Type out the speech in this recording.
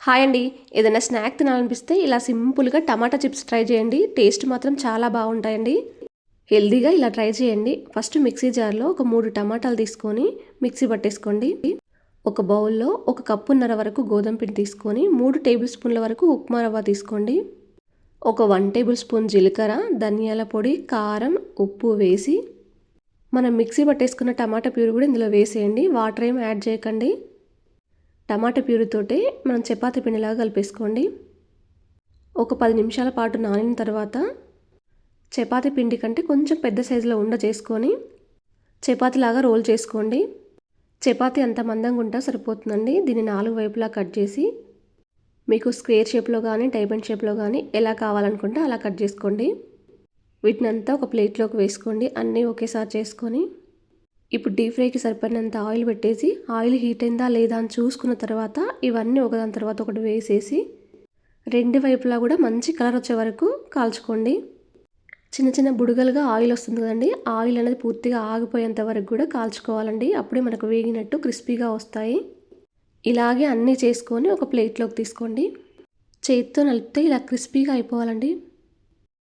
Hi అండి. ఏదైనా snack తినాలనిపిస్తే ఇలా సింపుల్‌గా టమాటా చిప్స్ ట్రై చేయండి. టేస్ట్ మాత్రం చాలా బాగుంటాయండి. హెల్తీగా ఇలా ట్రై చేయండి. ఫస్ట్ మిక్సీ జార్‌లో ఒక 3 టమాటాలు తీసుకొని మిక్సీ పట్టేసుకోండి. ఒక బౌల్‌లో 1 కప్పున్నర వరకు గోధుమ పిండి తీసుకొని 3 టేబుల్ స్పూన్ల వరకు ఉప్మా రవ్వ తీసుకోండి. ఒక 1 టేబుల్ స్పూన్ జీలకర్ర, ధనియాల పొడి, కారం, ఉప్పు వేసి మనం మిక్సీ పట్టేసుకున్న టమాటా ప్యూరీ కూడా ఇందులో వేసేయండి. వాటర్ ఏమి యాడ్ చేయకండి. టమాటా ప్యూరీతోటే మనం చపాతీ పిండిలాగా కలిపేసుకోండి. ఒక 10 నిమిషాల పాటు నానిన తర్వాత చపాతీ పిండి కంటే కొంచెం పెద్ద సైజులో ఉండ చేసుకొని చపాతీలాగా రోల్ చేసుకోండి. చపాతీ అంత మందంగా ఉంటే సరిపోతుందండి. దీన్ని 4 వైపులా కట్ చేసి మీకు స్క్వేర్ షేప్లో కానీ డైమండ్ షేప్లో కానీ ఎలా కావాలనుకుంటే అలా కట్ చేసుకోండి. వీటినంతా ఒక ప్లేట్లోకి వేసుకోండి. అన్నీ ఒకేసారి చేసుకొని ఇప్పుడు డీప్ ఫ్రైకి సరిపడినంత ఆయిల్ పెట్టేసి ఆయిల్ హీట్ అయిందా లేదా అని చూసుకున్న తర్వాత ఇవన్నీ ఒకదాని తర్వాత ఒకటి వేసేసి 2 వైపులా కూడా మంచి కలర్ వచ్చే వరకు కాల్చుకోండి. చిన్న చిన్న బుడగలుగా ఆయిల్ వస్తుంది కదండి, ఆయిల్ అనేది పూర్తిగా ఆగిపోయేంత వరకు కూడా కాల్చుకోవాలండి. అప్పుడే మనకు వేగినట్టు క్రిస్పీగా వస్తాయి. ఇలాగే అన్నీ చేసుకొని ఒక ప్లేట్లోకి తీసుకోండి. చేతితో నలిపితే ఇలా క్రిస్పీగా అయిపోవాలండి.